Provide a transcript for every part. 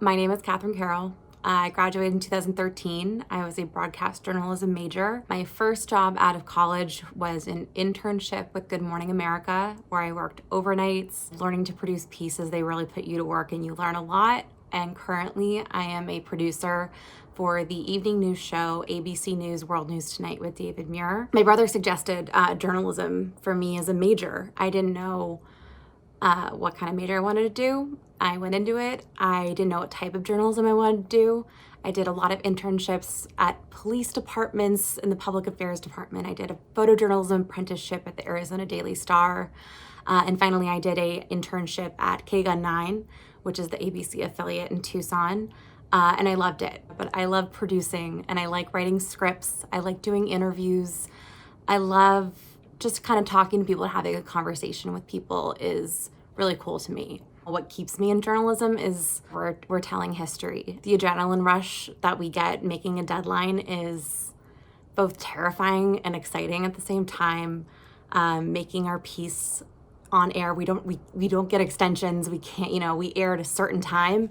My name is Katherine Carroll. I graduated in 2013. I was a broadcast journalism major. My first job out of college was an internship with Good Morning America, where I worked overnights, learning to produce pieces. They really put you to work and you learn a lot. And currently I am a producer for the evening news show, ABC News World News Tonight with David Muir. My brother suggested journalism for me as a major. I didn't know what kind of major I wanted to do. I went into it. I didn't know what type of journalism I wanted to do. I did a lot of internships at police departments in the public affairs department. I did a photojournalism apprenticeship at the Arizona Daily Star. And finally, I did a internship at KGUN 9, which is the ABC affiliate in Tucson. And I loved it. But I love producing and I like writing scripts. I like doing interviews. I love just kind of talking to people and having a conversation with people is really cool to me. What keeps me in journalism is we're telling history. The adrenaline rush that we get making a deadline is both terrifying and exciting at the same time. Making our piece on air, we don't get extensions. We can't, we air at a certain time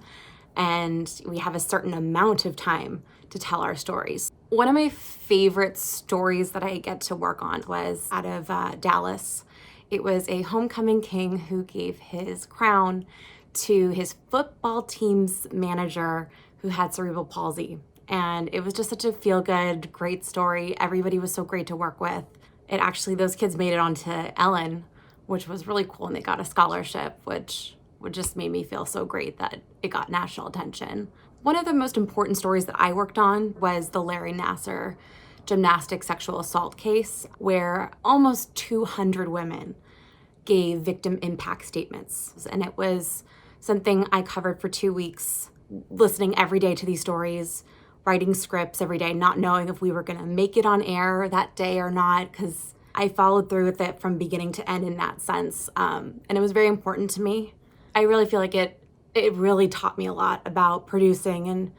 and we have a certain amount of time to tell our stories. One of my favorite stories that I get to work on was out of Dallas. It was a homecoming king who gave his crown to his football team's manager who had cerebral palsy. And it was just such a feel-good, great story. Everybody was so great to work with. Those kids made it onto Ellen, which was really cool, and they got a scholarship, which just made me feel so great that it got national attention. One of the most important stories that I worked on was the Larry Nassar gymnastics sexual assault case, where almost 200 women gave victim impact statements. And it was something I covered for 2 weeks, listening every day to these stories, writing scripts every day, not knowing if we were gonna make it on air that day or not, because I followed through with it from beginning to end in that sense. And it was very important to me. I really feel like it really taught me a lot about producing and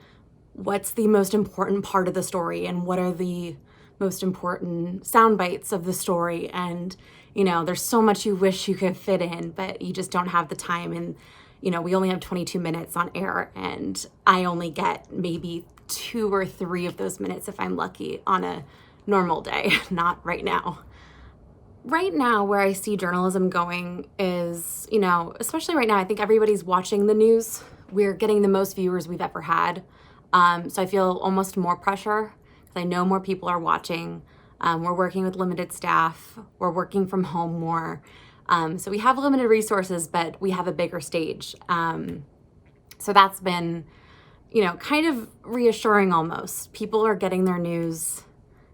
what's the most important part of the story and what are the most important sound bites of the story. And, there's so much you wish you could fit in, but you just don't have the time. And, we only have 22 minutes on air and I only get maybe 2 or 3 of those minutes if I'm lucky on a normal day, not right now. Right now, where I see journalism going is, especially right now, I think everybody's watching the news. We're getting the most viewers we've ever had. So I feel almost more pressure because I know more people are watching. We're working with limited staff. We're working from home more. So we have limited resources, but we have a bigger stage. So that's been, kind of reassuring almost. People are getting their news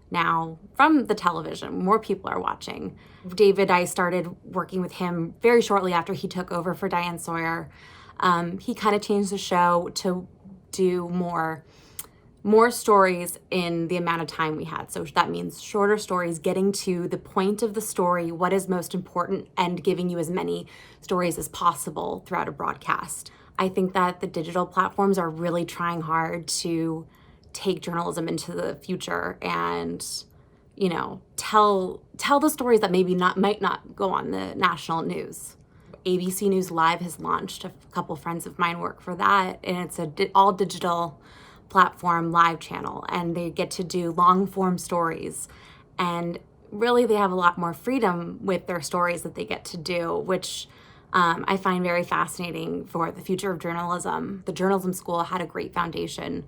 now from the television. More people are watching. David, I started working with him very shortly after he took over for Diane Sawyer. He kind of changed the show to do more stories in the amount of time we had. So that means shorter stories, getting to the point of the story, what is most important, and giving you as many stories as possible throughout a broadcast. I think that the digital platforms are really trying hard to take journalism into the future and, tell the stories that might not go on the national news. ABC News Live has launched. A couple friends of mine work for that, and it's all digital platform live channel, and they get to do long form stories. And really they have a lot more freedom with their stories that they get to do, which I find very fascinating for the future of journalism. The journalism school had a great foundation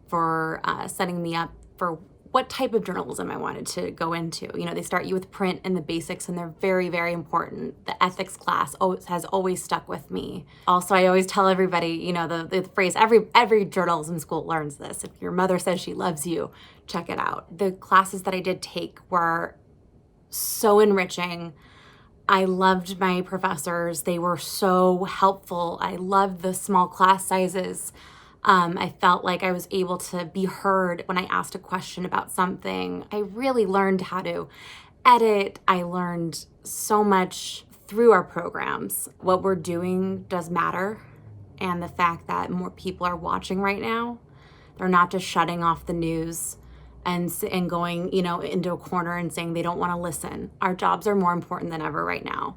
for setting me up for what type of journalism I wanted to go into. They start you with print and the basics, and they're very, very important. The ethics class has always stuck with me. Also, I always tell everybody, the phrase, every journalism school learns this. If your mother says she loves you, check it out. The classes that I did take were so enriching. I loved my professors. They were so helpful. I loved the small class sizes. I felt like I was able to be heard when I asked a question about something. I really learned how to edit. I learned so much through our programs. What we're doing does matter. And the fact that more people are watching right now, they're not just shutting off the news and going, into a corner and saying they don't want to listen. Our jobs are more important than ever right now.